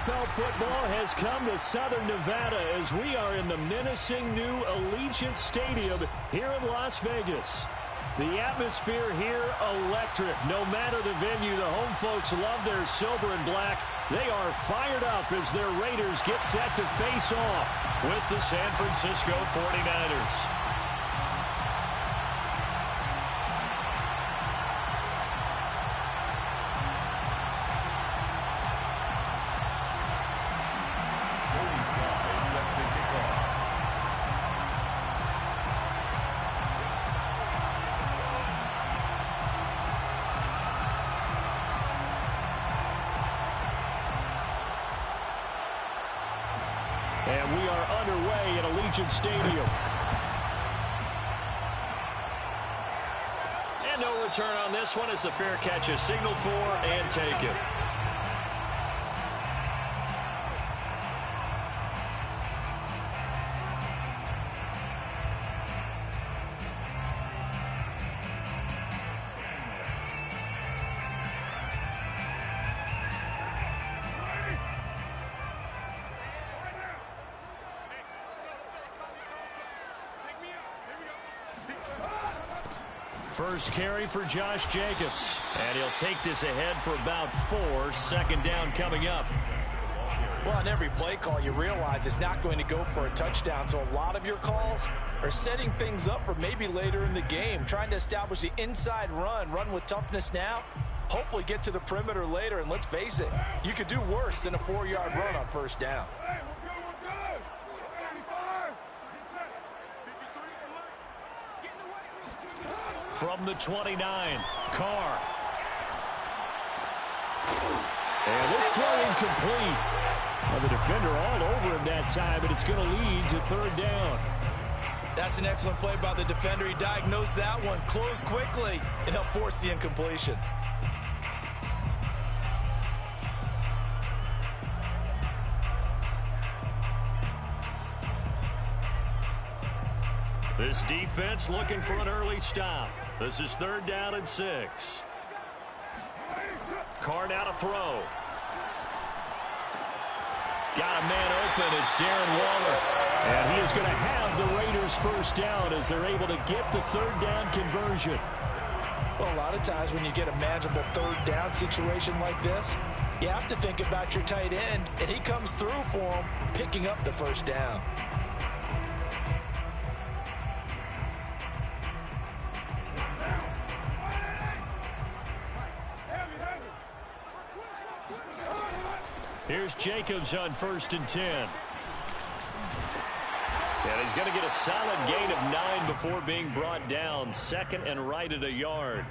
NFL football has come to Southern Nevada as we are in the menacing new Allegiant Stadium here in Las Vegas. The atmosphere here, electric. No matter the venue, the home folks love their silver and black. They are fired up as their Raiders get set to face off with the San Francisco 49ers. And we are underway at Allegiant Stadium. And no return on this one as the fair catch is signaled for and taken. First carry for Josh Jacobs. And he'll take this ahead for about 4. Second down coming up. Well, on every play call, you realize it's not going to go for a touchdown. So a lot of your calls are setting things up for maybe later in the game. Trying to establish the inside run with toughness now. Hopefully get to the perimeter later. And let's face it, you could do worse than a 4-yard run on first down. From the 29, Carr. And this throw incomplete. Well, the defender all over him that time, but it's going to lead to third down. That's an excellent play by the defender. He diagnosed that one, closed quickly, and helped force the incompletion. This defense looking for an early stop. This is third down and 6. Carr now to throw. Got a man open. It's Darren Waller. And he is going to have the Raiders first down as they're able to get the third down conversion. Well, a lot of times when you get a manageable third down situation like this, you have to think about your tight end, and he comes through for him, picking up the first down. Here's Jacobs on 1st and 10. And he's going to get a solid gain of 9 before being brought down. Second and right at a yard.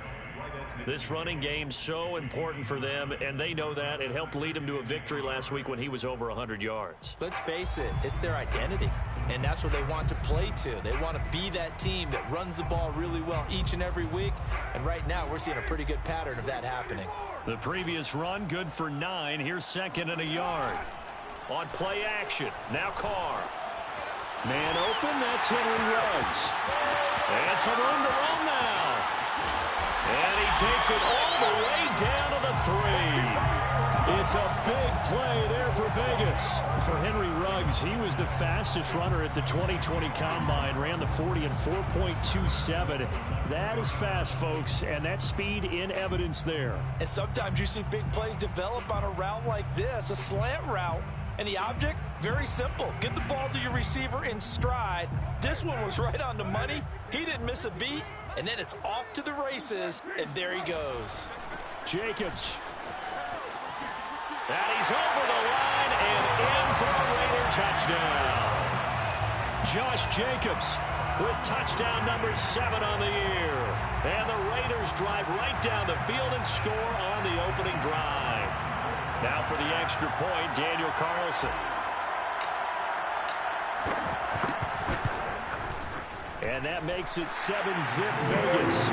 This running game so important for them, and they know that. It helped lead them to a victory last week when he was over 100 yards. Let's face it, it's their identity, and that's what they want to play to. They want to be that team that runs the ball really well each and every week, and right now we're seeing a pretty good pattern of that happening. The previous run good for 9. Here's second and a yard. On play action, now Carr. Man open, that's Henry Ruggs. And some room to run now. And he takes it all the way down to the 3. It's a big play there for Vegas. For Henry Ruggs, he was the fastest runner at the 2020 Combine. Ran the 40 in 4.27. That is fast, folks, and that's speed in evidence there. And sometimes you see big plays develop on a route like this, a slant route. And the object, very simple. Get the ball to your receiver in stride. This one was right on the money. He didn't miss a beat. And then it's off to the races, and there he goes. Jacobs. And he's over the line and in for a Raider touchdown. Josh Jacobs with touchdown number 7 on the year. And the Raiders drive right down the field and score on the opening drive. Now for the extra point, Daniel Carlson. And that makes it 7-zip Vegas.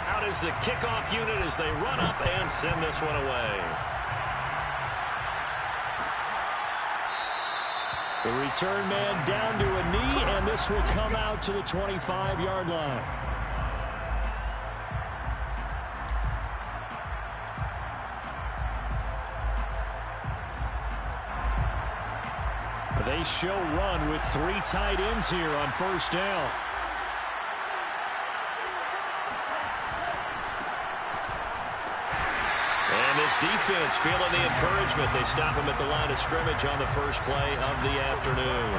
Out is the kickoff unit as they run up and send this one away. The return man down to a knee, and this will come out to the 25-yard line. They show run with 3 tight ends here on first down. And this defense feeling the encouragement. They stop him at the line of scrimmage on the first play of the afternoon.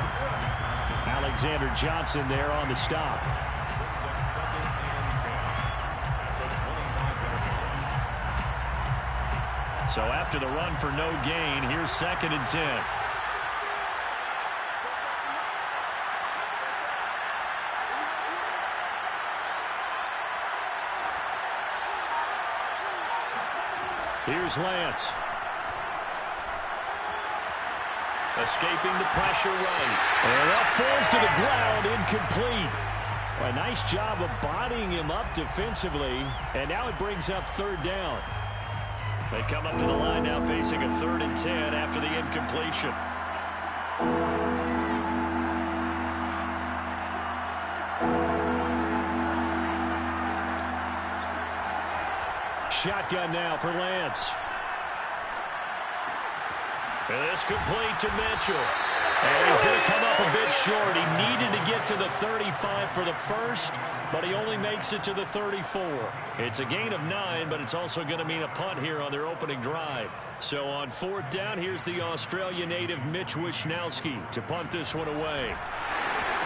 Alexander Johnson there on the stop. So after the run for no gain, here's 2nd and 10. Here's Lance. Escaping the pressure right. And that falls to the ground, incomplete. A nice job of bodying him up defensively. And now it brings up 3rd down. They come up to the line now facing a 3rd and 10 after the incompletion. Shotgun now for Lance. And this complete to Mitchell. And he's going to come up a bit short. He needed to get to the 35 for the first, but he only makes it to the 34. It's a gain of 9, but it's also going to mean a punt here on their opening drive. So on 4th down, here's the Australia native Mitch Wishnowski to punt this one away.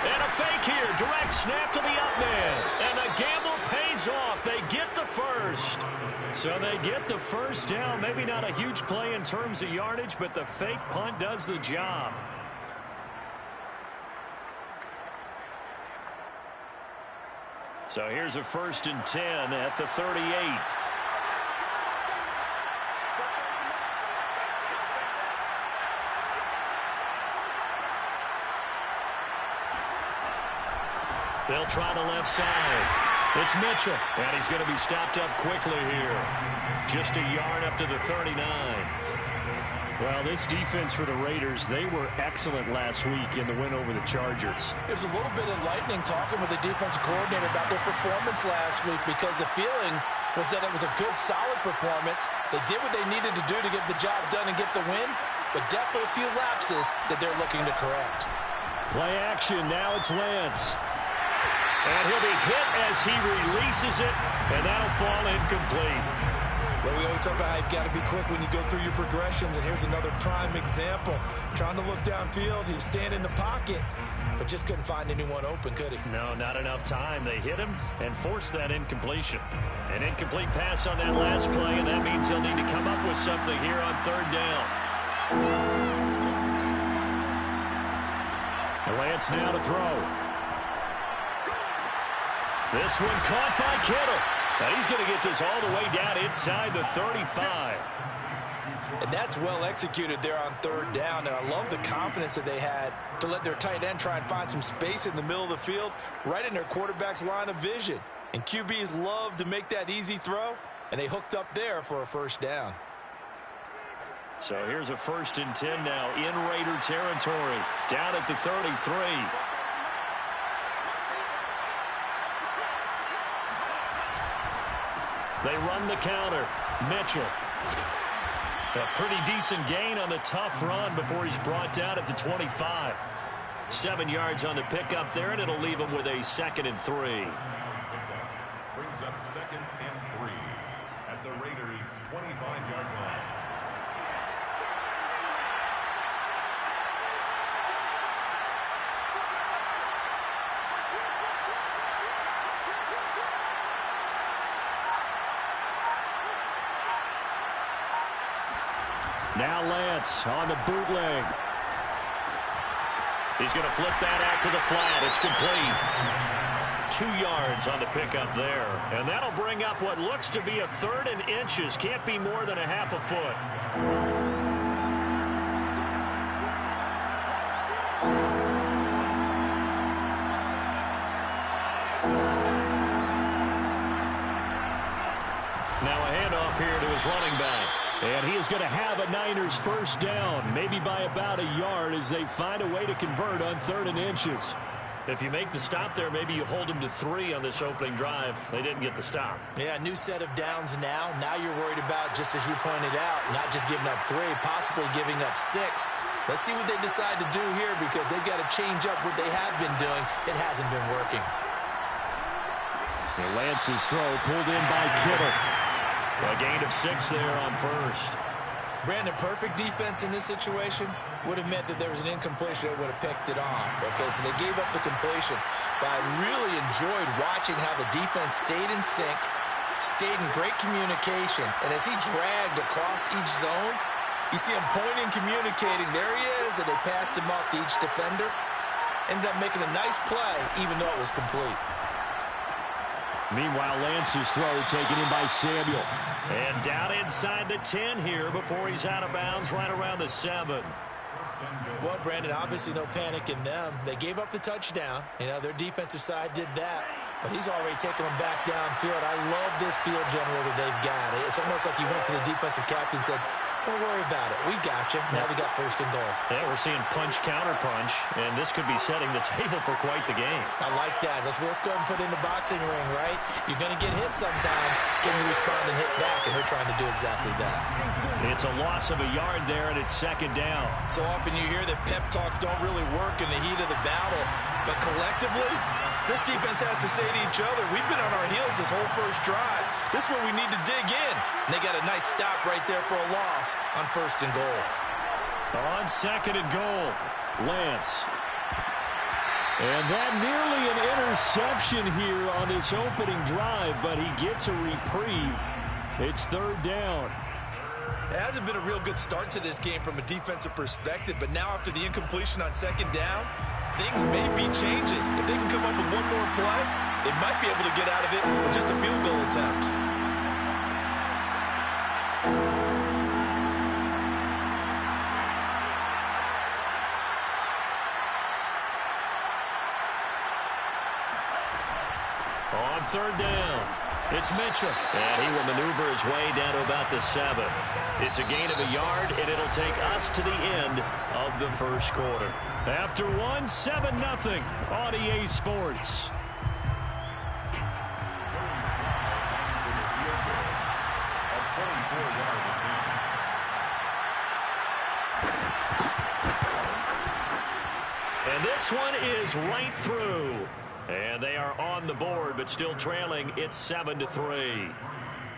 And a fake here. Direct snap to the up man. And the gamble pays off. They get the first. So they get the first down. Maybe not a huge play in terms of yardage, but the fake punt does the job. So here's a 1st and 10 at the 38. They'll try the left side. It's Mitchell, and he's going to be stopped up quickly here. Just a yard up to the 39. Well, this defense for the Raiders, they were excellent last week in the win over the Chargers. It was a little bit enlightening talking with the defensive coordinator about their performance last week because the feeling was that it was a good, solid performance. They did what they needed to do to get the job done and get the win, but definitely a few lapses that they're looking to correct. Play action. Now it's Lance. And he'll be hit as he releases it, and that'll fall incomplete. Well, we always talk about how you've got to be quick when you go through your progressions, and here's another prime example. Trying to look downfield, he was standing in the pocket, but just couldn't find anyone open, could he? No, not enough time. They hit him and forced that incompletion. An incomplete pass on that last play, and that means they'll need to come up with something here on 3rd down. Lance now to throw. This one caught by Kittle. And he's going to get this all the way down inside the 35. And that's well executed there on 3rd down. And I love the confidence that they had to let their tight end try and find some space in the middle of the field, right in their quarterback's line of vision. And QBs love to make that easy throw, and they hooked up there for a 1st down. So here's a 1st and 10 now in Raider territory, down at the 33. They run the counter. Mitchell. A pretty decent gain on the tough run before he's brought down at the 25. 7 yards on the pickup there, and it'll leave him with a 2nd and 3. Brings up 2nd and 3 at the Raiders' 25-yard line. Now Lance on the bootleg. He's going to flip that out to the flat. It's complete. 2 yards on the pickup there. And that'll bring up what looks to be a 3rd and inches. Can't be more than a half a foot. Now a handoff here to his running back. And he is going to have a Niners first down, maybe by about a yard as they find a way to convert on 3rd and inches. If you make the stop there, maybe you hold them to 3 on this opening drive. They didn't get the stop. Yeah, new set of downs now. Now you're worried about, just as you pointed out, not just giving up 3, possibly giving up 6. Let's see what they decide to do here because they've got to change up what they have been doing. It hasn't been working. Lance's throw pulled in by Kittle. A gain of 6 there on first. Brandon, perfect defense in this situation would have meant that there was an incompletion that would have picked it off. Okay, so they gave up the completion. But I really enjoyed watching how the defense stayed in sync, stayed in great communication. And as he dragged across each zone, you see him pointing, communicating. There he is, and they passed him off to each defender. Ended up making a nice play, even though it was complete. Meanwhile, Lance's throw taken in by Samuel. And down inside the 10 here before he's out of bounds right around the 7. Well, Brandon, obviously no panic in them. They gave up the touchdown. You know, their defensive side did that. But he's already taken them back downfield. I love this field general that they've got. It's almost like he went to the defensive captain and said, don't worry about it. We got you. Now we got 1st and goal. Yeah, we're seeing punch, counter punch, and this could be setting the table for quite the game. I like that. Let's go ahead and put it in the boxing ring, right? You're going to get hit sometimes. Can you respond and hit back? And they're trying to do exactly that. It's a loss of a yard there, and it's 2nd down. So often you hear that pep talks don't really work in the heat of the battle. But collectively, this defense has to say to each other, we've been on our heels this whole first drive. This is where we need to dig in. And they got a nice stop right there for a loss on 1st and goal. On 2nd and goal, Lance. And that nearly an interception here on this opening drive, but he gets a reprieve. It's 3rd down. It hasn't been a real good start to this game from a defensive perspective, but now after the incompletion on 2nd down, things may be changing. If they can come up with one more play, they might be able to get out of it with just a field goal attempt. On 3rd down, it's Mitchell. And he will maneuver his way down to about the 7. It's a gain of a yard, and it'll take us to the end of the 1st quarter. After 1, 7-0 on EA Sports. And this one is right through. And they are on the board, but still trailing. It's 7-3.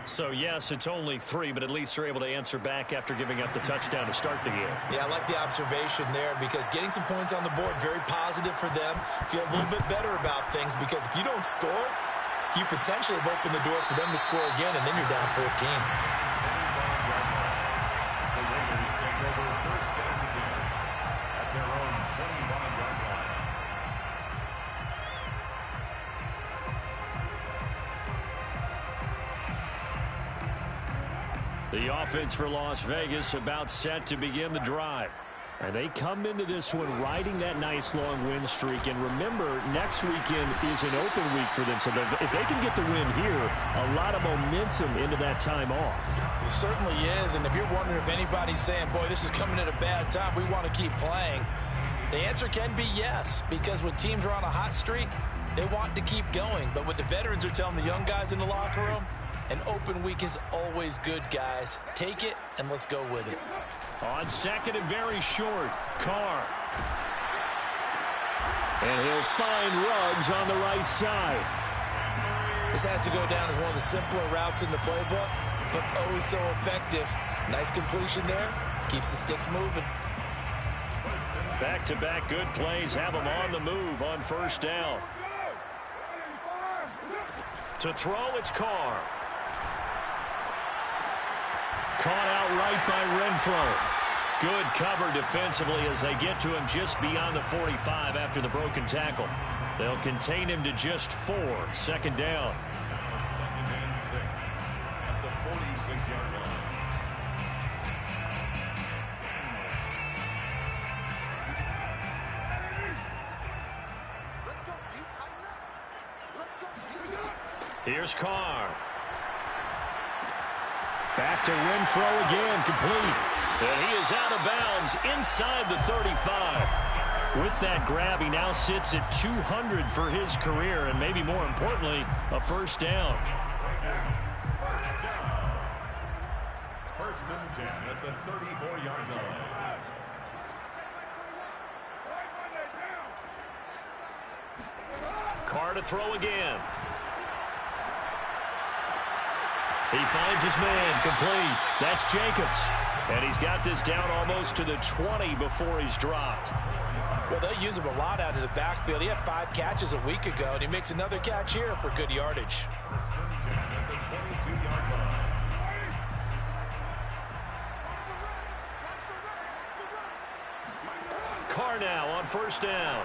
So, yes, it's only 3, but at least they're able to answer back after giving up the touchdown to start the game. Yeah, I like the observation there because getting some points on the board, very positive for them. Feel a little bit better about things because if you don't score, you potentially have opened the door for them to score again, and then you're down 14. The offense for Las Vegas about set to begin the drive. And they come into this one riding that nice long win streak. And remember, next weekend is an open week for them. So if they can get the win here, a lot of momentum into that time off. It certainly is. And if you're wondering if anybody's saying, boy, this is coming at a bad time, we want to keep playing, the answer can be yes. Because when teams are on a hot streak, they want to keep going. But what the veterans are telling the young guys in the locker room, an open week is always good, guys. Take it, and let's go with it. On 2nd and very short, Carr. And he'll find Ruggs on the right side. This has to go down as one of the simpler routes in the playbook, but oh so effective. Nice completion there. Keeps the sticks moving. Back-to-back good plays have them on the move on 1st down. To throw, it's Carr. Caught out right by Renfro. Good cover defensively as they get to him just beyond the 45 after the broken tackle. They'll contain him to just 4. 2nd down. 2nd and 6 at the 46-yard line. Here's Carr. Back to Renfro again, complete. And he is out of bounds inside the 35. With that grab, he now sits at 200 for his career, and maybe more importantly, a first down. First and 10 at the 34-yard line. Carr to throw again. He finds his man, complete. That's Jacobs. And he's got this down almost to the 20 before he's dropped. Well, they use him a lot out of the backfield. He had 5 catches a week ago, and he makes another catch here for good yardage. First and 10 at the 22-yard line. Carr now on first down.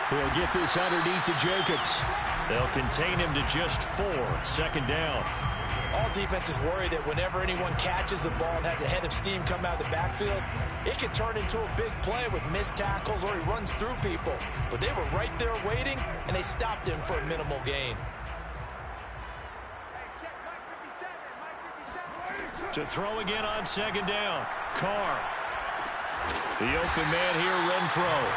He'll get this underneath to Jacobs. They'll contain him to just 4. Second down. All defenses worry that whenever anyone catches the ball and has a head of steam come out of the backfield, it can turn into a big play with missed tackles or he runs through people. But they were right there waiting, and they stopped him for a minimal gain. To throw again on second down. Carr. The open man here, Renfro.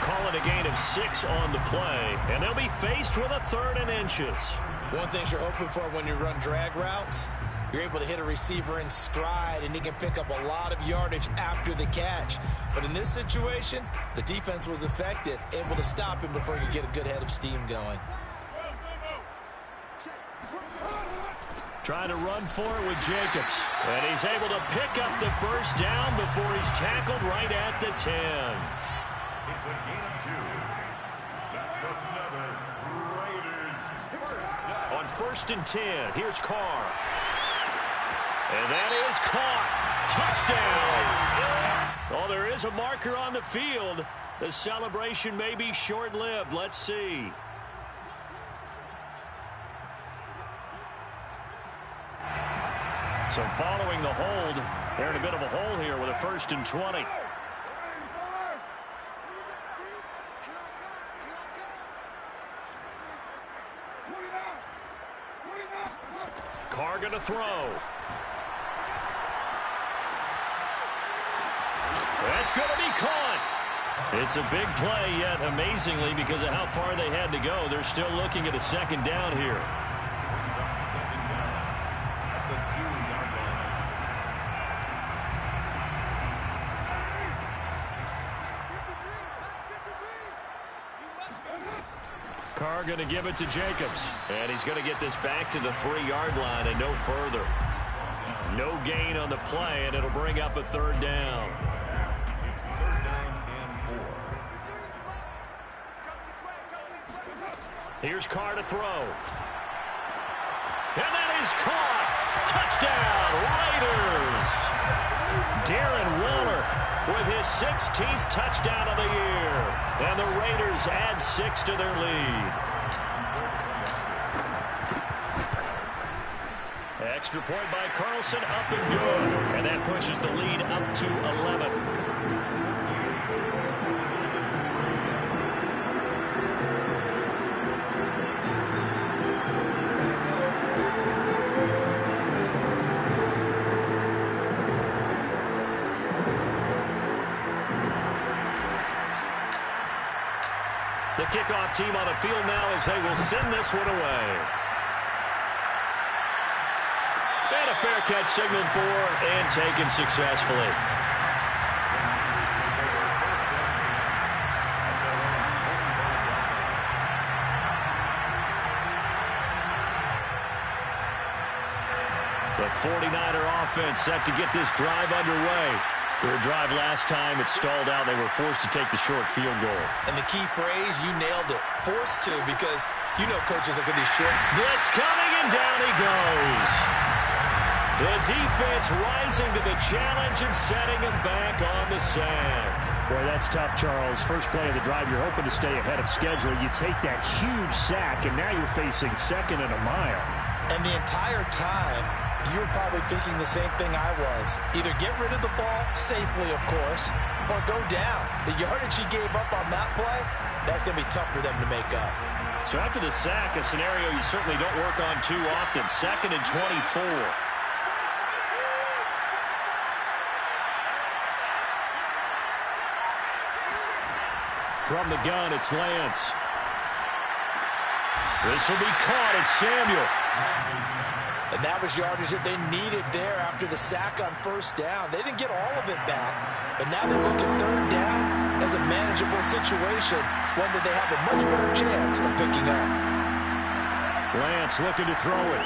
Calling a gain of 6 on the play, and they'll be faced with a 3rd and inches. One thing you're hoping for when you run drag routes, you're able to hit a receiver in stride, and he can pick up a lot of yardage after the catch. But in this situation, the defense was effective, able to stop him before he could get a good head of steam going. Trying to run for it with Jacobs. And he's able to pick up the first down before he's tackled right at the 10. It's a gain of 2. That's another Raiders first down. On first and 10, here's Carr. And that is caught. Touchdown. Oh, there is a marker on the field. The celebration may be short-lived. Let's see. So following the hold, they're in a bit of a hole here with a first and 20. Carr going to throw. That's going to be caught. It's a big play, yet amazingly, because of how far they had to go, they're still looking at a second down here. Brings up second down at the 2-yard line. Carr going to give it to Jacobs. And he's going to get this back to the 3-yard line and no further. No gain on the play, and it'll bring up a 3rd down. It's 3rd down and 4. Here's Carr to throw. And that is caught. Touchdown, Raiders. Darren Waller with his 16th touchdown of the year. And the Raiders add 6 to their lead. Extra point by Carlson, up and good. And that pushes the lead up to 11. The kickoff team on the field now as they will send this one away. And a fair catch signaled for and taken successfully. The 49er offense set to get this drive underway. Their drive last time, it stalled out. They were forced to take the short field goal. And the key phrase, you nailed it, forced to, because you know coaches look at these short. Blitz coming, and down he goes. The defense rising to the challenge and setting him back on the sack. Boy, that's tough, Charles. First play of the drive, you're hoping to stay ahead of schedule. You take that huge sack, and now you're facing 2nd and a mile. And the entire time, You were probably thinking the same thing I was. Either get rid of the ball, safely of course, or go down. The yardage he gave up on that play, that's going to be tough for them to make up. So after the sack, a scenario you certainly don't work on too often. 2nd and 24. From the gun, it's Lance. This will be caught. It's Samuel. And that was yardage that they needed there after the sack on 1st down. They didn't get all of it back, but now they look at 3rd down as a manageable situation, one that they have a much better chance of picking up. Lance looking to throw it.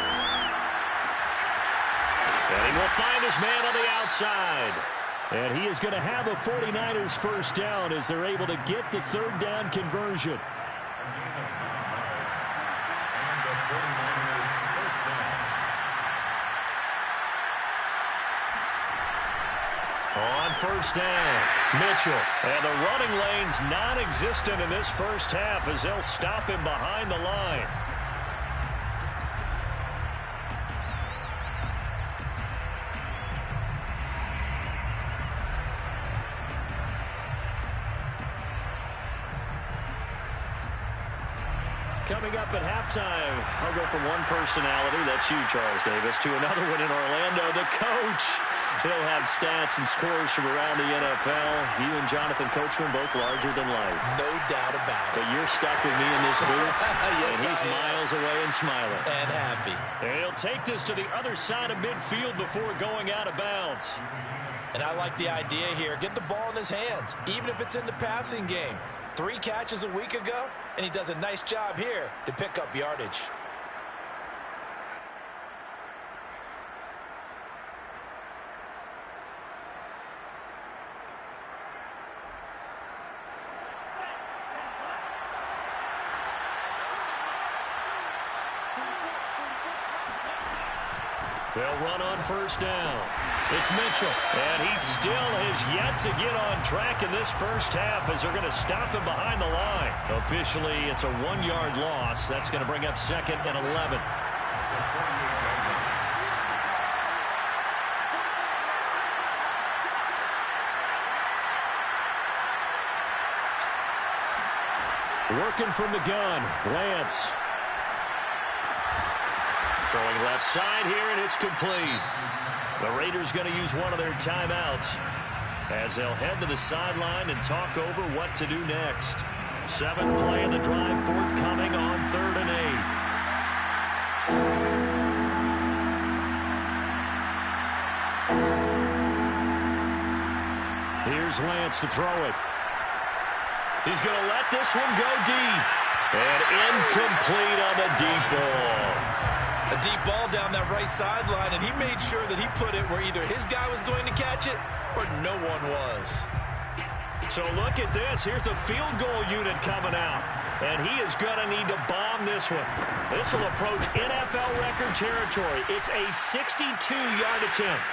And he will find his man on the outside. And he is going to have a 49ers 1st down as they're able to get the 3rd down conversion. On 1st down, Mitchell. And the running lane's non-existent in this 1st half as they'll stop him behind the line. Coming up at halftime, I'll go from one personality, that's you, Charles Davis, to another one in Orlando, the coach. He'll have stats and scores from around the NFL. You and Jonathan Coachman both larger than life. No doubt about it. But you're stuck with me in this booth, yes, and he's miles away and smiling. And happy. And he'll take this to the other side of midfield before going out of bounds. And I like the idea here. Get the ball in his hands, even if it's in the passing game. 3 catches a week ago, and he does a nice job here to pick up yardage. They'll run on 1st down. It's Mitchell. And he still has yet to get on track in this 1st half as they're going to stop him behind the line. Officially, it's a 1-yard loss. That's going to bring up 2nd and 11. Working from the gun, Lance. Throwing left side here, and it's complete. The Raiders going to use one of their timeouts as they'll head to the sideline and talk over what to do next. 7th play of the drive forthcoming on 3rd and 8. Here's Lance to throw it. He's going to let this one go deep. And incomplete on the deep ball. A deep ball down that right sideline, and he made sure that he put it where either his guy was going to catch it or no one was. So look at this. Here's the field goal unit coming out. And he is going to need to bomb this one. This will approach NFL record territory. It's a 62-yard attempt.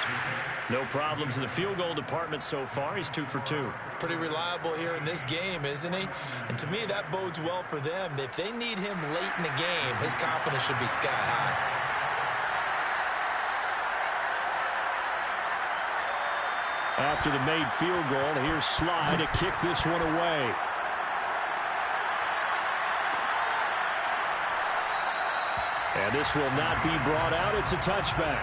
No problems in the field goal department so far. He's 2 for 2. Pretty reliable here in this game, isn't he? And to me, that bodes well for them. If they need him late in the game, his confidence should be sky high. After the made field goal, here's Sly to kick this one away. And this will not be brought out. It's a touchback.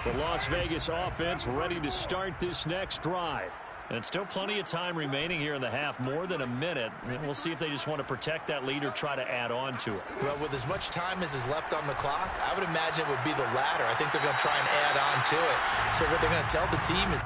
The Las Vegas offense ready to start this next drive. And still plenty of time remaining here in the half, more than a minute. And we'll see if they just want to protect that lead or try to add on to it. Well, with as much time as is left on the clock, I would imagine it would be the latter. I think they're going to try and add on to it. So what they're going to tell the team is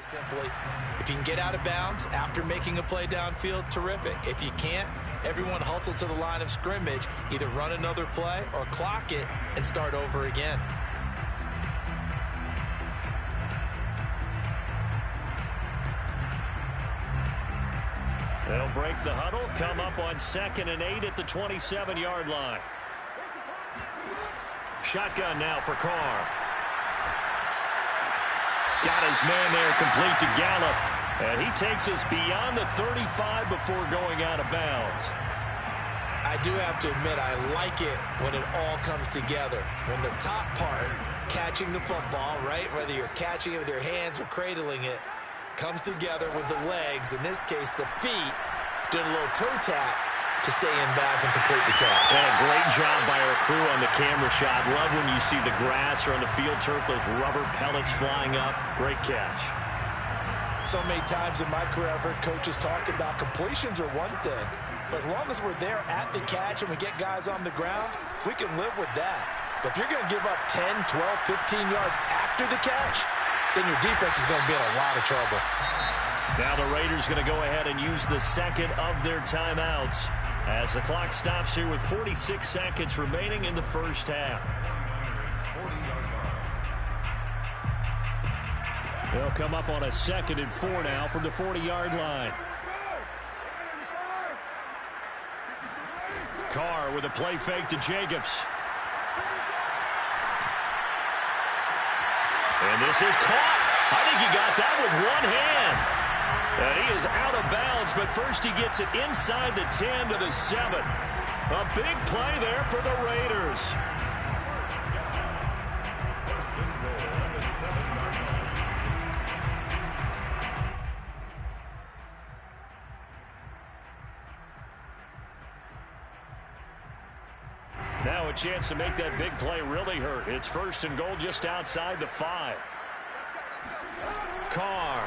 Simply, if you can get out of bounds after making a play downfield, terrific. If you can't, everyone hustle to the line of scrimmage, either run another play or clock it and start over again. They'll break the huddle, come up on 2nd and 8 at the 27-yard line. Shotgun now for Carr. Got his man there, complete to Gallup. And he takes us beyond the 35 before going out of bounds. I do have to admit, I like it when it all comes together. When the top part, catching the football, right, whether you're catching it with your hands or cradling it, comes together with the legs, in this case the feet, doing a little toe tap to stay in bounds and complete the catch. And a great job by our crew on the camera shot. Love when you see the grass or on the field turf, those rubber pellets flying up. Great catch. So many times in my career I've heard coaches talk about completions are one thing, but as long as we're there at the catch and we get guys on the ground, we can live with that. But if you're going to give up 10, 12, 15 yards after the catch, then your defense is going to be in a lot of trouble. Now the Raiders going to go ahead and use the second of their timeouts as the clock stops here with 46 seconds remaining in the first half. They'll come up on a 2nd and 4 now from the 40-yard line. Carr with a play fake to Jacobs. And this is caught. I think he got that with one hand. And he is out of bounds, but first he gets it inside the 10 to the 7. A big play there for the Raiders. First and goal on the 7-yard line. Now a chance to make that big play really hurt. It's 1st and goal just outside the 5. Carr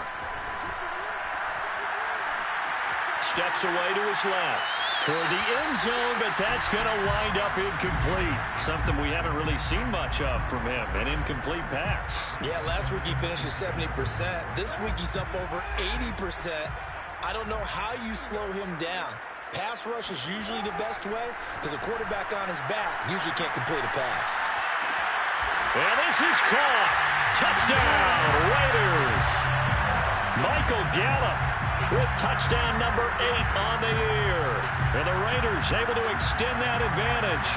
steps away to his left toward the end zone, but that's going to wind up incomplete. Something we haven't really seen much of from him, an incomplete pass. Yeah, last week he finished at 70%. This week he's up over 80%. I don't know how you slow him down. Pass rush is usually the best way because a quarterback on his back usually can't complete a pass. And this is caught. Touchdown, Raiders. Michael Gallup with touchdown number 8 on the year. And the Raiders able to extend that advantage.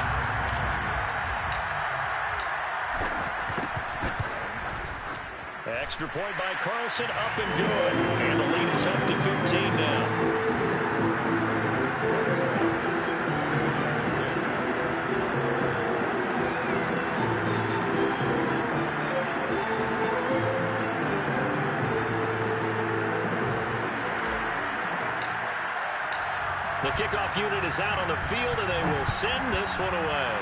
Extra point by Carlson, up and good. And the lead is up to 15 now. The kickoff unit is out on the field, and they will send this one away.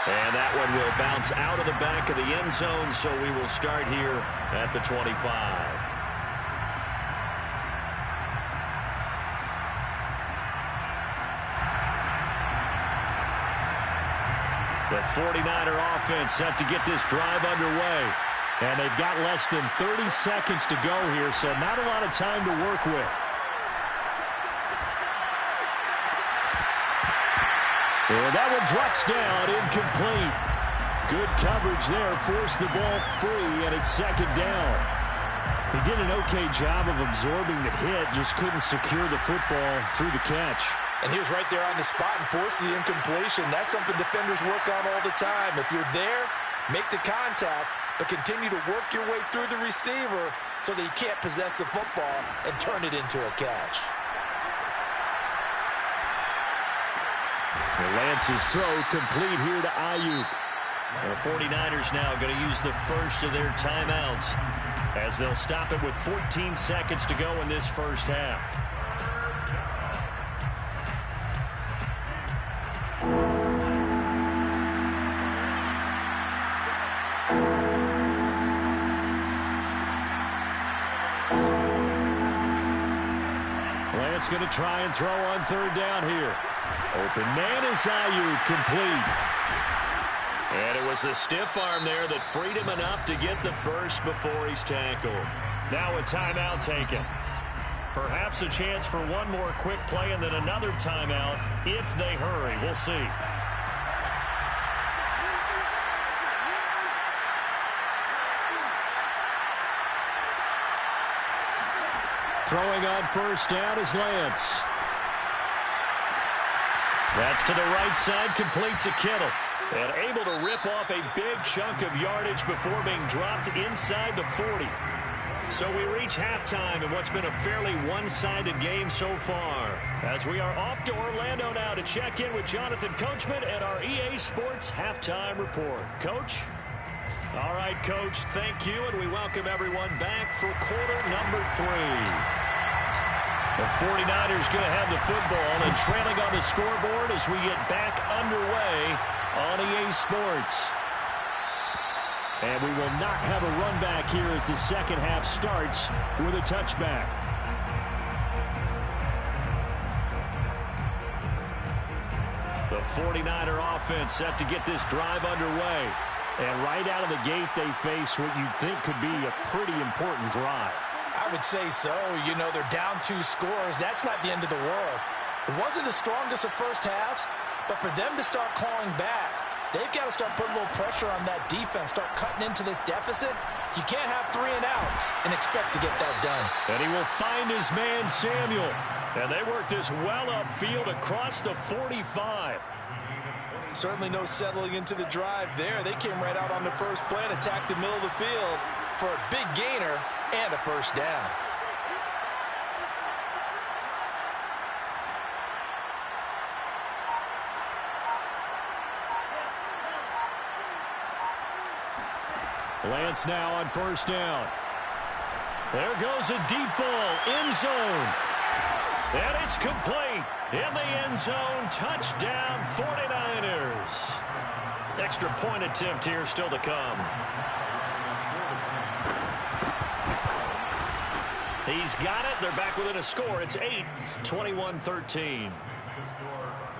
And that one will bounce out of the back of the end zone, so we will start here at the 25. The 49er offense set to get this drive underway. And they've got less than 30 seconds to go here, so not a lot of time to work with. And that one drops down, incomplete. Good coverage there, forced the ball free, and it's 2nd down. He did an okay job of absorbing the hit, just couldn't secure the football through the catch. And he was right there on the spot and forced the incompletion. That's something defenders work on all the time. If you're there, make the contact, but continue to work your way through the receiver so that you can't possess the football and turn it into a catch. Lance's throw complete here to Ayuk. The 49ers now going to use the first of their timeouts as they'll stop it with 14 seconds to go in this first half. Lance going to try and throw on 3rd down here. Open man is Ayuk, complete. And it was a stiff arm there that freed him enough to get the first before he's tackled. Now a timeout taken. Perhaps a chance for one more quick play and then another timeout if they hurry. We'll see. Throwing on first down is Lance. That's to the right side, complete to Kittle. And able to rip off a big chunk of yardage before being dropped inside the 40. So we reach halftime in what's been a fairly one-sided game so far. As we are off to Orlando now to check in with Jonathan Coachman at our EA Sports Halftime Report. Coach? All right, Coach, thank you, and we welcome everyone back for quarter number 3. The 49ers going to have the football and trailing on the scoreboard as we get back underway on EA Sports. And we will not have a run back here as the second half starts with a touchback. The 49er offense set to get this drive underway. And right out of the gate, they face what you'd think could be a pretty important drive. I would say so. You know, they're down 2 scores. That's not the end of the world. It wasn't the strongest of first halves, but for them to start clawing back, they've got to start putting a little pressure on that defense, start cutting into this deficit. You can't have 3 and outs and expect to get that done. And he will find his man, Samuel. And they work this well upfield across the 45. Certainly no settling into the drive there. They came right out on the first play and attacked the middle of the field for a big gainer and a first down. Lance now on first down. There goes a deep ball, end zone. And it's complete. In the end zone, touchdown 49ers. Extra point attempt here still to come. He's got it. They're back within a score. It's 8, 21-13. The score,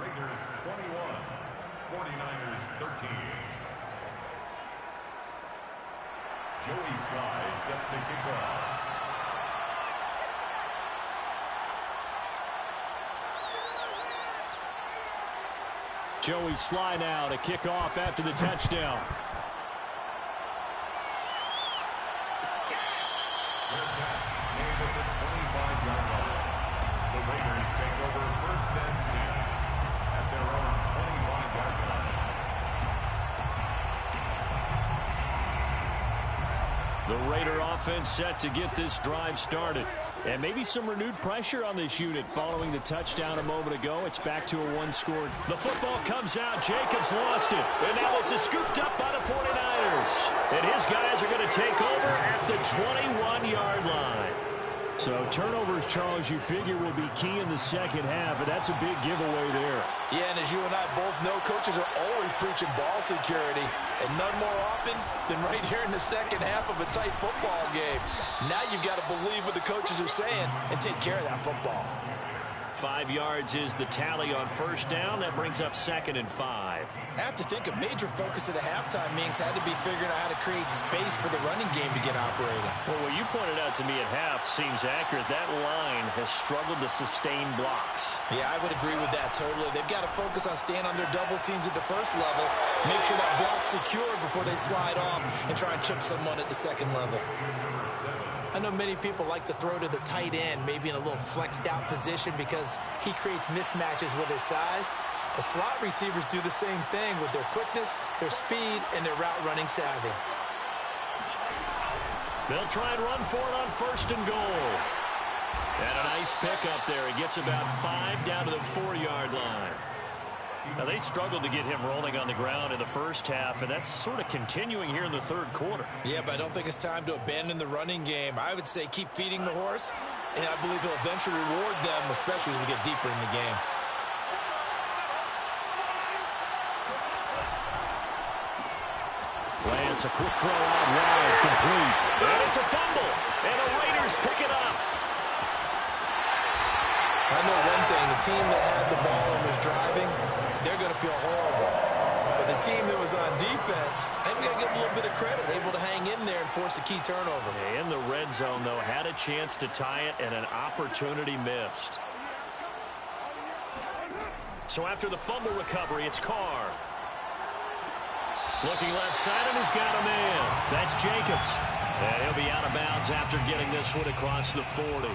Raiders 21, 49ers 13. Joey Sly set to kick off. Joey Sly now to kick off after the touchdown. Their catch made at the 25-yard line. The Raiders take over first and 10 at their own 25-yard line. The Raider offense set to get this drive started. And maybe some renewed pressure on this unit following the touchdown a moment ago. It's back to a 1-score. The football comes out. Jacobs lost it. And now this is scooped up by the 49ers. And his guys are going to take over at the 21-yard line. So turnovers, Charles, you figure will be key in the second half, and that's a big giveaway there. Yeah, and as you and I both know, coaches are always preaching ball security, and none more often than right here in the second half of a tight football game. Now you've got to believe what the coaches are saying and take care of that football. 5 yards is the tally on first down. That brings up 2nd and 5. I have to think a major focus of the halftime meetings had to be figuring out how to create space for the running game to get operating. Well, what you pointed out to me at half seems accurate. That line has struggled to sustain blocks. Yeah, I would agree with that totally. They've got to focus on staying on their double teams at the first level, make sure that block's secured before they slide off and try and chip someone at the second level. I know many people like to throw to the tight end, maybe in a little flexed out position because he creates mismatches with his size. The slot receivers do the same thing with their quickness, their speed, and their route running savvy. They'll try and run for it on 1st and goal. And a nice pickup there. He gets about 5 down to the 4-yard line. Now, they struggled to get him rolling on the ground in the first half, and that's sort of continuing here in the third quarter. Yeah, but I don't think it's time to abandon the running game. I would say keep feeding the horse, and I believe he'll eventually reward them, especially as we get deeper in the game. Lance, a quick throw out wide, complete. And it's a fumble, and the Raiders pick it up. I know one thing, the team that had the ball and was driving, they're going to feel horrible. But the team that was on defense, I think we got to give them a little bit of credit, able to hang in there and force a key turnover. In the red zone, though, had a chance to tie it and an opportunity missed. So after the fumble recovery, it's Carr. Looking left side, and he's got a man. That's Jacobs. And he'll be out of bounds after getting this one across the 40.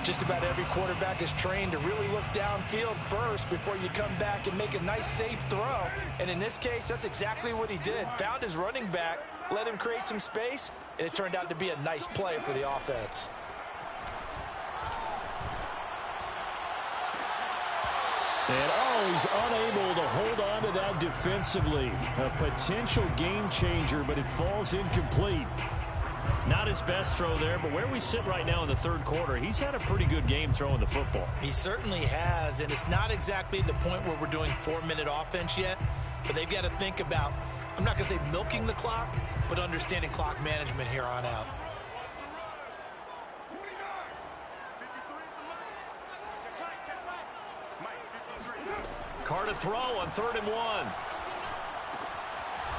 Just about every quarterback is trained to really look downfield first before you come back and make a nice, safe throw. And in this case, that's exactly what he did. Found his running back, let him create some space, and it turned out to be a nice play for the offense. And he's unable to hold on to that defensively. A potential game changer, but it falls incomplete. Not his best throw there, but where we sit right now in the third quarter, he's had a pretty good game throwing the football. He certainly has, and it's not exactly the point where we're doing 4-minute offense yet, but they've got to think about, I'm not going to say milking the clock, but understanding clock management here on out. Carr to throw on 3rd and 1.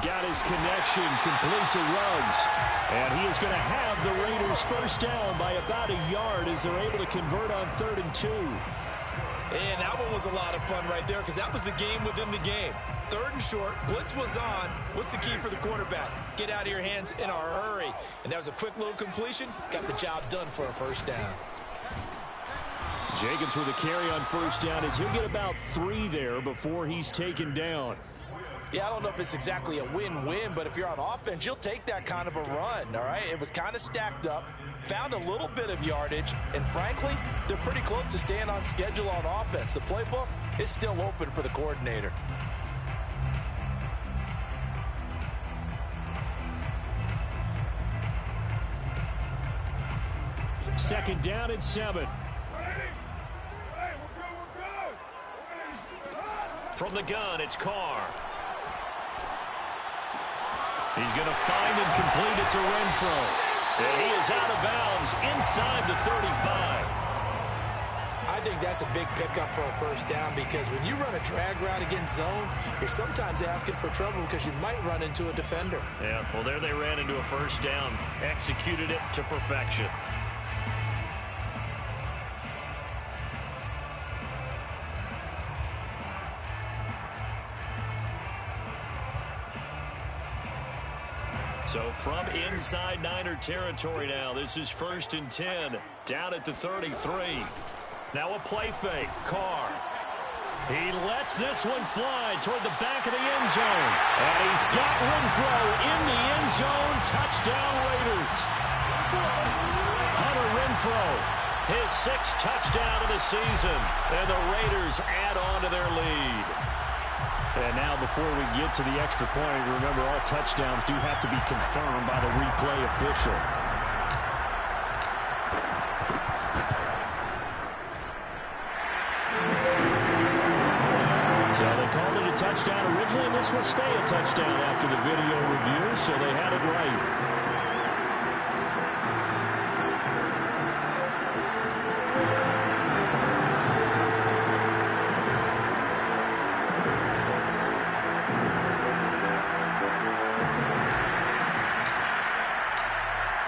Got his connection complete to Ruggs. And he is going to have the Raiders first down by about a yard as they're able to convert on 3rd and 2. And that one was a lot of fun right there because that was the game within the game. 3rd and short, blitz was on. What's the key for the quarterback? Get out of your hands in a hurry. And that was a quick little completion. Got the job done for a first down. Jacobs with a carry on first down as he'll get about 3 there before he's taken down. Yeah, I don't know if it's exactly a win-win, but if you're on offense, you'll take that kind of a run, all right? It was kind of stacked up, found a little bit of yardage, and frankly, they're pretty close to staying on schedule on offense. The playbook is still open for the coordinator. Second down and 7. From the gun, it's Carr. He's going to find and complete it to Renfro. And he is out of bounds inside the 35. I think that's a big pickup for a first down because when you run a drag route against zone, you're sometimes asking for trouble because you might run into a defender. Yeah, well, there they ran into a first down, executed it to perfection. So from inside Niner territory now, this is 1st and 10, down at the 33. Now a play fake, Carr. He lets this one fly toward the back of the end zone. And he's got Renfro in the end zone. Touchdown Raiders. Hunter Renfro, his 6th touchdown of the season. And the Raiders add on to their lead. And now before we get to the extra point, remember all touchdowns do have to be confirmed by the replay official. So they called it a touchdown originally, and this will stay a touchdown after the video review, so they had it right.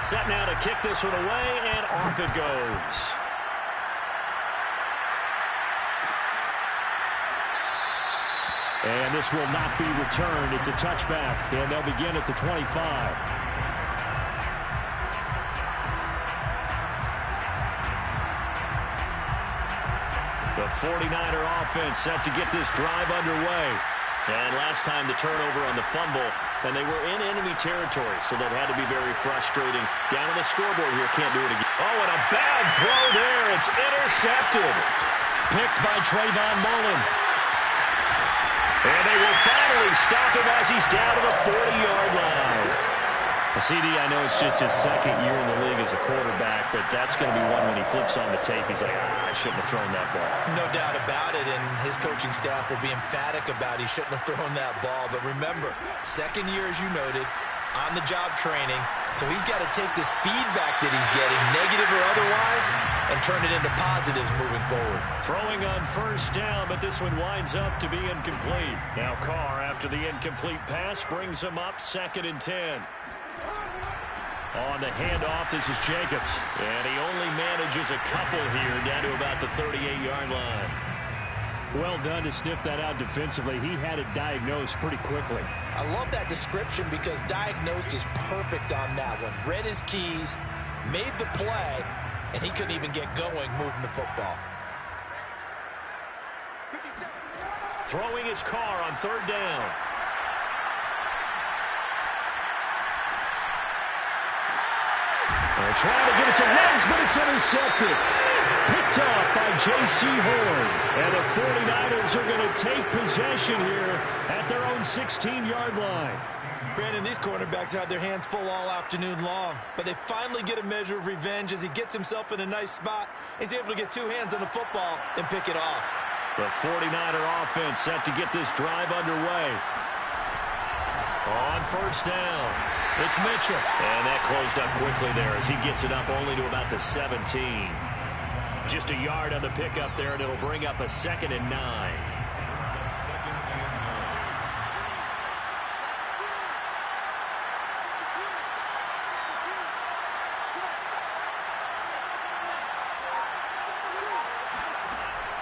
Set now to kick this one away, and off it goes. And this will not be returned. It's a touchback, and they'll begin at the 25. The 49er offense set to get this drive underway. And last time the turnover on the fumble, and they were in enemy territory, so that had to be very frustrating. Down on the scoreboard here, can't do it again. Oh, and a bad throw there. It's intercepted. Picked by Trayvon Mullen. And they will finally stop him as he's down to the 40-yard line. CD, I know it's just his 2nd year in the league as a quarterback, but that's going to be one when he flips on the tape. He's like, I shouldn't have thrown that ball. No doubt about it, and his coaching staff will be emphatic about he shouldn't have thrown that ball. But remember, 2nd year, as you noted, on-the-job training, so he's got to take this feedback that he's getting, negative or otherwise, and turn it into positives moving forward. Throwing on first down, but this one winds up to be incomplete. Now Carr, after the incomplete pass, brings him up 2nd and 10. On the handoff, this is Jacobs. And he only manages a couple here down to about the 38-yard line. Well done to sniff that out defensively. He had it diagnosed pretty quickly. I love that description because diagnosed is perfect on that one. Read his keys, made the play, and he couldn't even get going moving the football. Throwing his Carr on 3rd down. They're trying to get it to Ruggs, but it's intercepted. Picked off by J.C. Horn. And the 49ers are going to take possession here at their own 16-yard line. Brandon, these cornerbacks had their hands full all afternoon long, but they finally get a measure of revenge as he gets himself in a nice spot. He's able to get 2 hands on the football and pick it off. The 49er offense set to get this drive underway. On first down, it's Mitchell. And that closed up quickly there as he gets it up only to about the 17. Just a yard on the pickup there, and it'll bring up a 2nd and 9.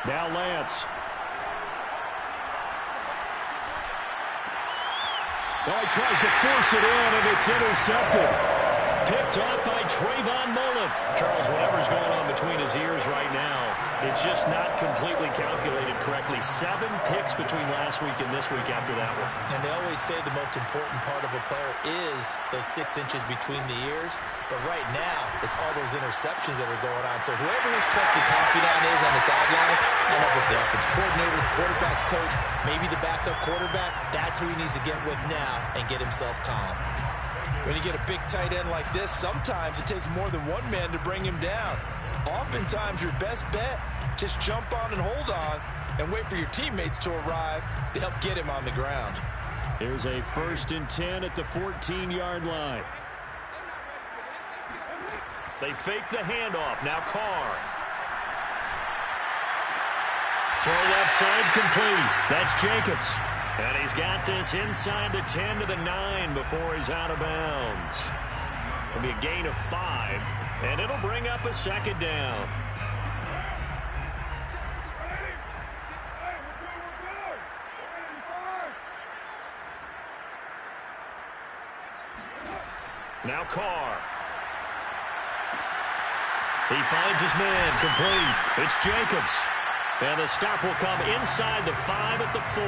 Now Lance. Well, he tries to force it in, and it's intercepted. Picked off by Trayvon Mullen. Charles, whatever's going on between his ears right now, it's just not completely calculated correctly. 7 picks between last week and this week after that one. And they always say the most important part of a player is those 6 inches between the ears. But right now, it's all those interceptions that are going on. So whoever his trusted confidant is on the sidelines, I don't know if it's the offense coordinator, the quarterback's coach, maybe the backup quarterback, that's who he needs to get with now and get himself calm. When you get a big tight end like this, sometimes it takes more than one man to bring him down. Oftentimes, your best bet, just jump on and hold on and wait for your teammates to arrive to help get him on the ground. Here's a 1st and 10 at the 14-yard line. They fake the handoff. Now Carr. Throw left side complete. That's Jacobs. And he's got this inside the 10 to the 9 before he's out of bounds. It'll be a gain of 5, and it'll bring up a 2nd down. Now Carr. He finds his man complete. It's Jacobs. And the stop will come inside the 5 at the 4.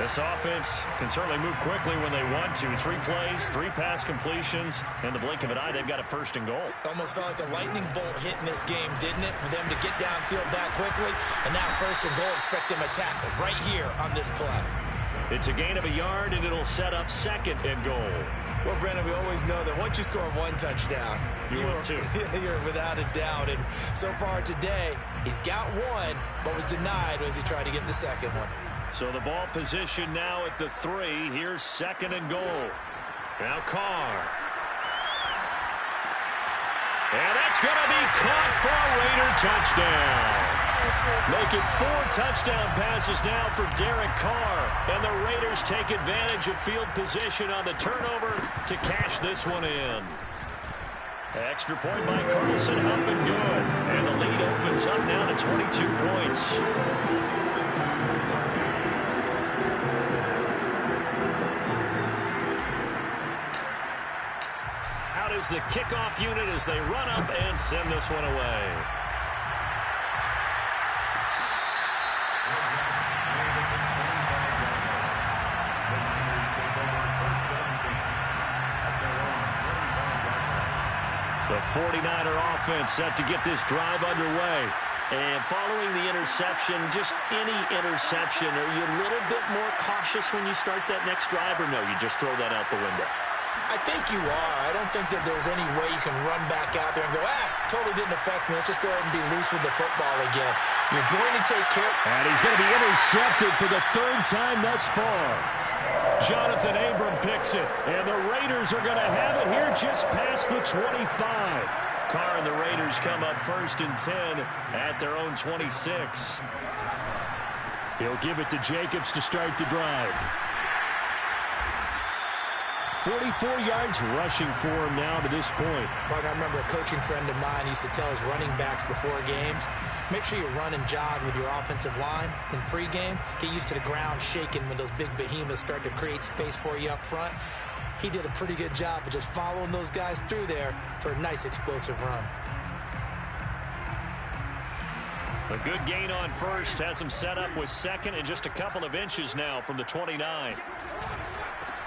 This offense can certainly move quickly when they want to. 3 plays, 3 pass completions. In the blink of an eye, they've got a 1st and goal. Almost felt like a lightning bolt hit in this game, didn't it? For them to get downfield that quickly. And now 1st and goal, expect them to tackle right here on this play. It's a gain of a yard, and it'll set up 2nd and goal. Well, Brandon, we always know that once you score 1 touchdown, you're without a doubt. And so far today, he's got 1, but was denied as he tried to get the 2nd one. So the ball position now at the 3. Here's 2nd and goal. Now Carr. And that's going to be caught for a Raider touchdown. Make it 4 touchdown passes now for Derek Carr. And the Raiders take advantage of field position on the turnover to cash this one in. Extra point by Carlson, up and good. And the lead opens up now to 22 points. Out is the kickoff unit as they run up and send this one away. The 49er offense set to get this drive underway. And following the interception, just any interception, are you a little bit more cautious when you start that next drive, or no, you just throw that out the window? I think you are. I don't think that there's any way you can run back out there and go, totally didn't affect me. Let's just go ahead and be loose with the football again. You're going to take care. And he's going to be intercepted for the 3rd time thus far. Jonathan Abram picks it. And the Raiders are going to have it here just past the 25. Carr and the Raiders come up 1st and 10 at their own 26. He'll give it to Jacobs to start the drive. 44 yards rushing for him now to this point. Partner, I remember a coaching friend of mine used to tell his running backs before games, make sure you run and jog with your offensive line in pregame. Get used to the ground shaking when those big behemoths start to create space for you up front. He did a pretty good job of just following those guys through there for a nice explosive run. A good gain on first has him set up with second and just a couple of inches now from the 29.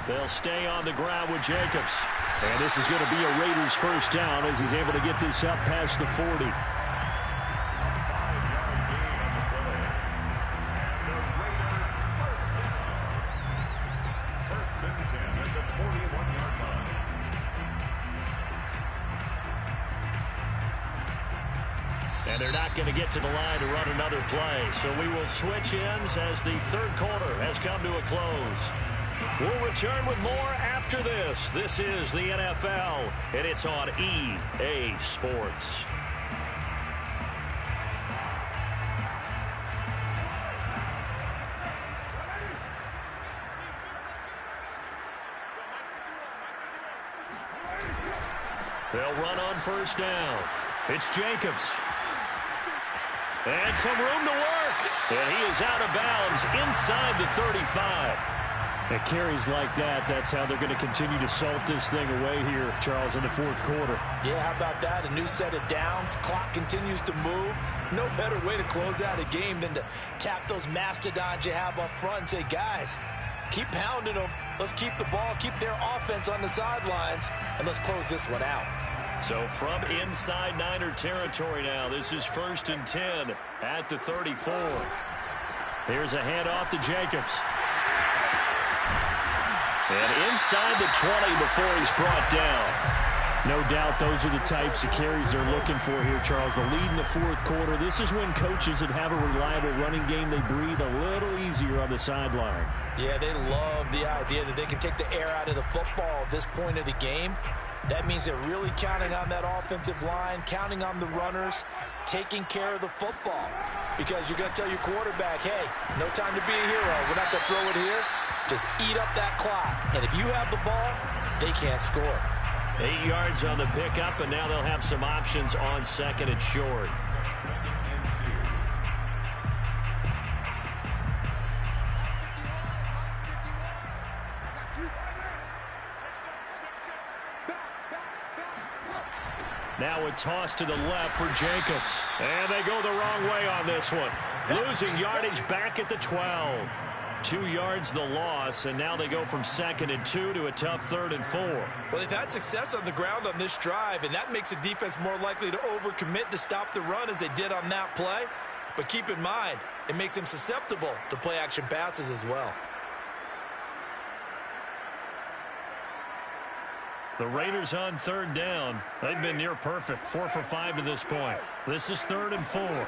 They'll stay on the ground with Jacobs. And this is going to be a Raiders first down as he's able to get this up past the 40. 5-yard gain on the play. And the Raiders first down. 1st and 10 at the 41-yard line. And they're not going to get to the line to run another play. So we will switch ends as the third quarter has come to a close. We'll return with more after this. This is the NFL, and it's on EA Sports. They'll run on first down. It's Jacobs. And some room to work. And he is out of bounds inside the 35. At carries like that, that's how they're going to continue to salt this thing away here, Charles, in the fourth quarter. Yeah, how about that? A new set of downs. Clock continues to move. No better way to close out a game than to tap those mastodons you have up front and say, guys, keep pounding them. Let's keep the ball, keep their offense on the sidelines, and let's close this one out. So from inside Niner territory now, this is 1st and 10 at the 34. Here's a handoff to Jacobs. And inside the 20 before he's brought down. No doubt those are the types of carries they're looking for here, Charles. The lead in the fourth quarter. This is when coaches that have a reliable running game, they breathe a little easier on the sideline. Yeah, they love the idea that they can take the air out of the football at this point of the game. That means they're really counting on that offensive line, counting on the runners, taking care of the football. Because you're going to tell your quarterback, hey, no time to be a hero. We're not going to throw it here. Just eat up that clock. And if you have the ball, they can't score. 8 yards on the pickup, and now they'll have some options on second and short. Now a toss to the left for Jacobs. And they go the wrong way on this one. Losing yardage back at the 12. 2 yards the loss, and now they go from 2nd and 2 to a tough 3rd and 4. Well, they've had success on the ground on this drive, and that makes a defense more likely to overcommit to stop the run as they did on that play. But keep in mind, it makes them susceptible to play-action passes as well. The Raiders on 3rd down. They've been near perfect, 4 for 5 to this point. This is 3rd and 4.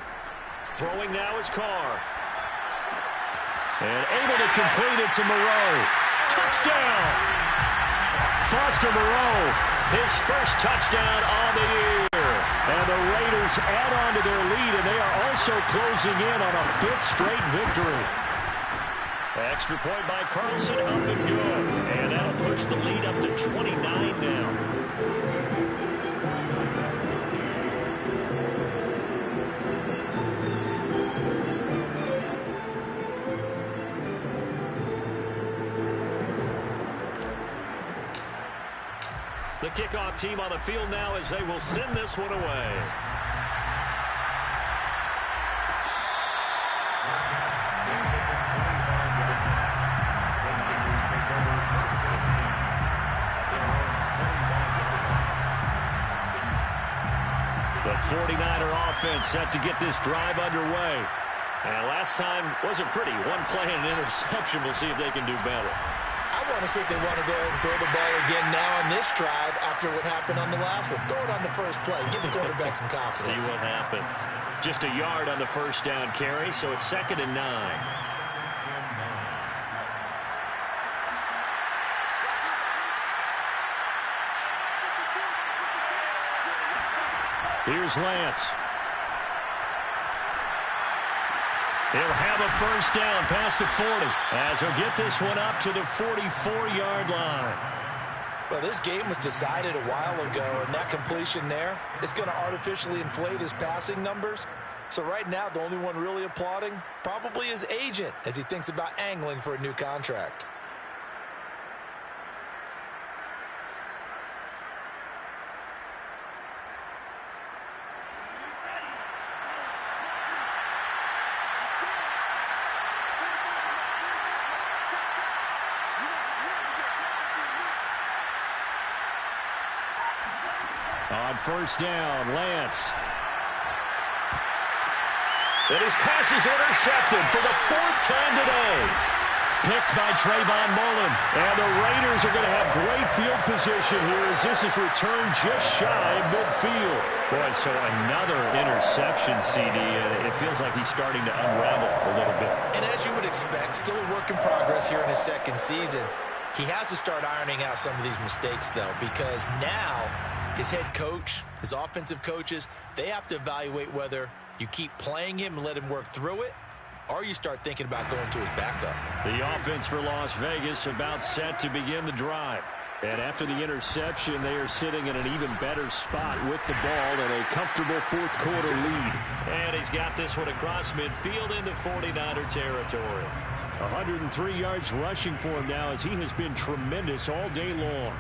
Throwing now is Carr. And able to complete it to Moreau. Touchdown! Foster Moreau, his first touchdown on the year. And the Raiders add on to their lead, and they are also closing in on a 5th straight victory. Extra point by Carlson, up and good. And that'll push the lead up to 29 now. The kickoff team on the field now as they will send this one away. The 49er offense set to get this drive underway. And last time wasn't pretty. One play and an interception. We'll see if they can do better. I want to see if they want to go ahead and throw the ball again now on this drive after what happened on the last one. Throw it on the first play. Give the quarterback some confidence. See what happens. Just a yard on the first down carry, so it's 2nd and 9. Here's Lance. He'll have a first down past the 40 as he'll get this one up to the 44-yard line. Well, this game was decided a while ago, and that completion there is going to artificially inflate his passing numbers. So right now, the only one really applauding probably his agent as he thinks about angling for a new contract. On first down, Lance. And his pass is intercepted for the 4th time today. Picked by Trayvon Mullen. And the Raiders are going to have great field position here as this is returned just shy of midfield. Boy, so another interception, CD, and it feels like he's starting to unravel a little bit. And as you would expect, still a work in progress here in his second season. He has to start ironing out some of these mistakes, though, because now his head coach, his offensive coaches, they have to evaluate whether you keep playing him and let him work through it, or you start thinking about going to his backup. The offense for Las Vegas about set to begin the drive. And after the interception, they are sitting in an even better spot with the ball and a comfortable fourth quarter lead. And he's got this one across midfield into 49er territory. 103 yards rushing for him now as he has been tremendous all day long.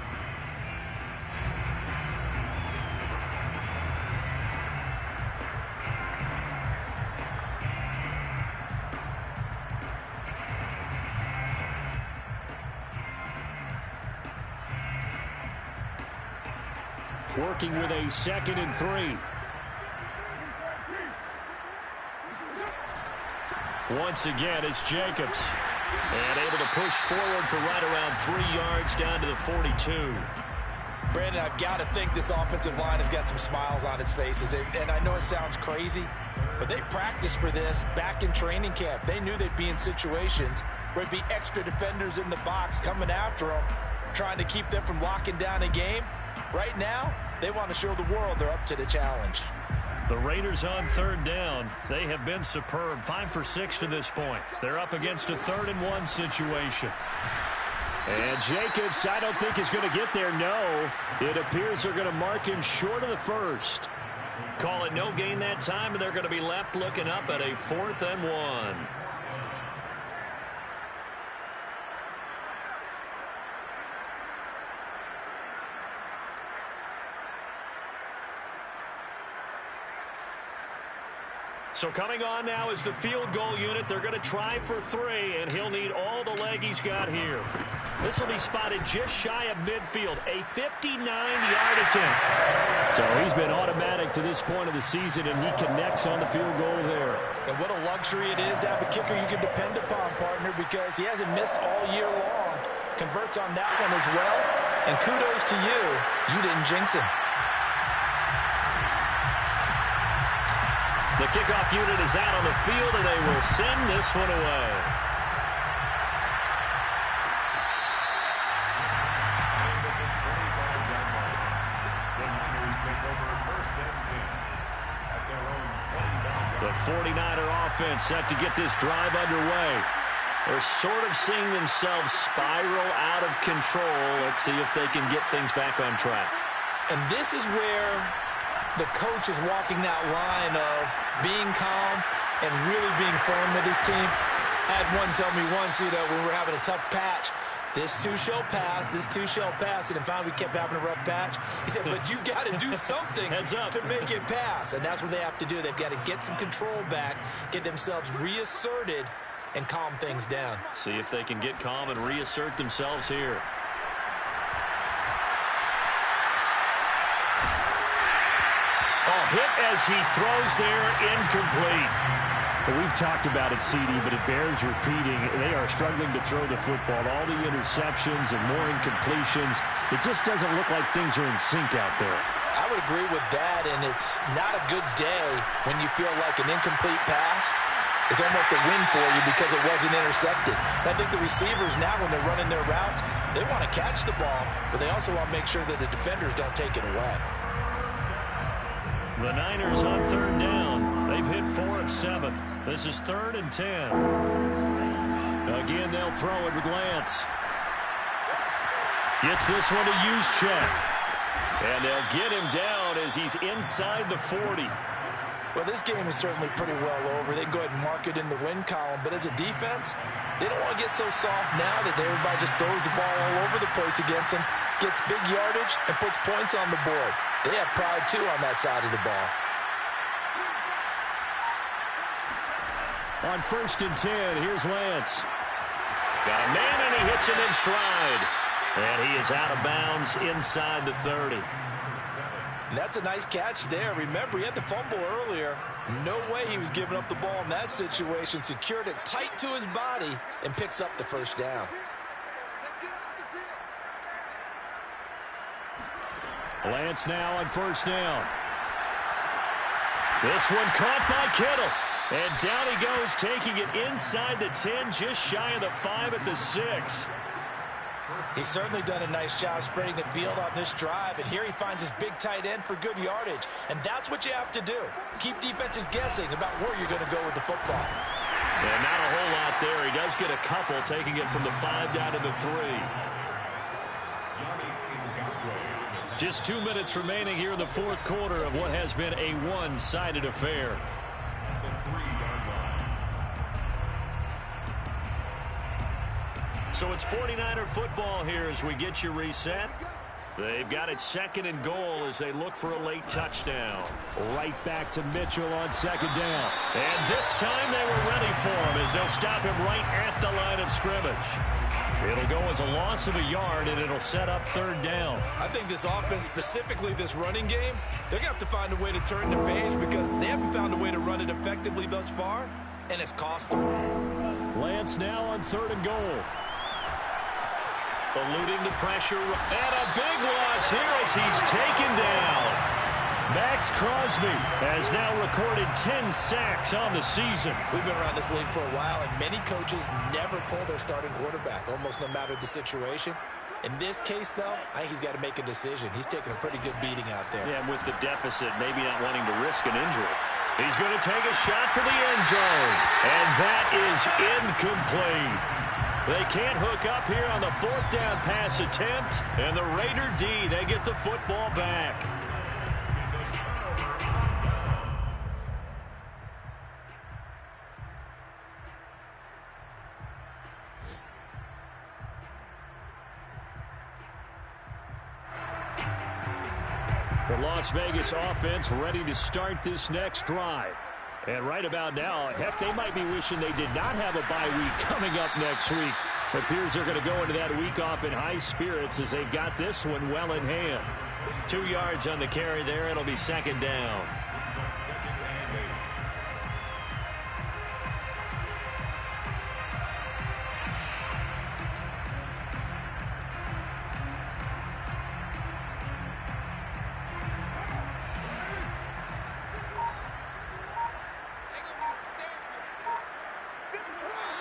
Working with a 2nd and 3. Once again, it's Jacobs. And able to push forward for right around 3 yards down to the 42. Brandon, I've got to think this offensive line has got some smiles on its faces. And I know it sounds crazy, but they practiced for this back in training camp. They knew they'd be in situations where it'd be extra defenders in the box coming after them, trying to keep them from locking down a game. Right now, they want to show the world they're up to the challenge. The Raiders on 3rd down. They have been superb. 5 for 6 to this point. They're up against a 3rd and 1 situation. And Jacobs, I don't think is going to get there. No, it appears they're going to mark him short of the first. Call it no gain that time, and they're going to be left looking up at a 4th and 1. So coming on now is the field goal unit. They're going to try for 3, and he'll need all the leg he's got here. This will be spotted just shy of midfield, a 59-yard attempt. So he's been automatic to this point of the season, and he connects on the field goal there. And what a luxury it is to have a kicker you can depend upon, partner, because he hasn't missed all year long. Converts on that one as well, and kudos to you. You didn't jinx him. The kickoff unit is out on the field, and they will send this one away. The 49er offense set to get this drive underway. They're sort of seeing themselves spiral out of control. Let's see if they can get things back on track. And this is where the coach is walking that line of being calm and really being firm with his team. I had one tell me once, when we're having a tough patch, this too shall pass, this too shall pass. And finally we kept having a rough patch. He said, but you've got to do something to make it pass. And that's what they have to do. They've got to get some control back, get themselves reasserted, and calm things down. See if they can get calm and reassert themselves here. Oh, hit as he throws there, incomplete. We've talked about it, CD, but it bears repeating. They are struggling to throw the football. All the interceptions and more incompletions. It just doesn't look like things are in sync out there. I would agree with that, and it's not a good day when you feel like an incomplete pass is almost a win for you because it wasn't intercepted. And I think the receivers now, when they're running their routes, they want to catch the ball, but they also want to make sure that the defenders don't take it away. The Niners on third down. They've hit 4 of 7. This is 3rd and 10. Again, they'll throw it with Lance. Gets this one to Juszczyk. And they'll get him down as he's inside the 40. Well, this game is certainly pretty well over. They can go ahead and mark it in the win column. But as a defense, they don't want to get so soft now that everybody just throws the ball all over the place against them, gets big yardage, and puts points on the board. They have pride, too, on that side of the ball. On 1st and 10, here's Lance. Got a man, and he hits him in stride. And he is out of bounds inside the 30. And that's a nice catch there. Remember, he had the fumble earlier. No way he was giving up the ball in that situation. Secured it tight to his body and picks up the first down. Lance now on 1st down. This one caught by Kittle. And down he goes, taking it inside the 10, just shy of the 5 at the 6. He's certainly done a nice job spreading the field on this drive, and here he finds his big tight end for good yardage. And that's what you have to do. Keep defenses guessing about where you're going to go with the football. And not a whole lot there. He does get a couple, taking it from the 5 down to the 3. Just 2 minutes remaining here in the 4th quarter of what has been a one-sided affair. So it's 49er football here as we get you reset. They've got it 2nd and goal as they look for a late touchdown. Right back to Mitchell on 2nd down. And this time they were ready for him as they'll stop him right at the line of scrimmage. It'll go as a loss of a yard, and it'll set up 3rd down. I think this offense, specifically this running game, they're going to have to find a way to turn the page because they haven't found a way to run it effectively thus far, and it's cost them. Lance now on 3rd and goal. Eluding the pressure, and a big loss here as he's taken down. Max Crosby has now recorded 10 sacks on the season. We've been around this league for a while, and many coaches never pull their starting quarterback, almost no matter the situation. In this case, though, I think he's got to make a decision. He's taking a pretty good beating out there. Yeah, and with the deficit, maybe not wanting to risk an injury. He's going to take a shot for the end zone, and that is incomplete. They can't hook up here on the 4th down pass attempt, and the Raider D, they get the football back. The Las Vegas offense ready to start this next drive. And right about now, heck, they might be wishing they did not have a bye week coming up next week. It appears they're going to go into that week off in high spirits as they've got this one well in hand. 2 yards on the carry there. It'll be 2nd down.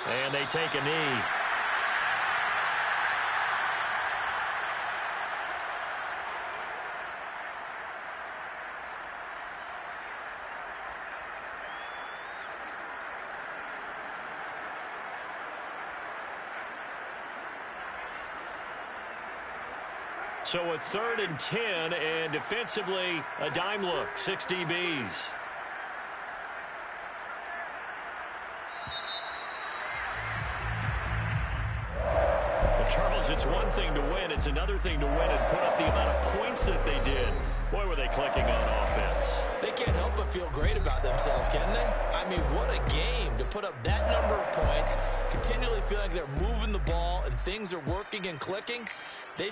And they take a knee. So a 3rd and 10, and defensively a dime look, 6 DBs. Charles, it's one thing to win. It's another thing to win and put up the amount of points that they did. Boy, were they clicking on offense. They can't help but feel great about themselves, can they? I mean, what a game to put up that number of points, continually feeling like they're moving the ball and things are working and clicking. They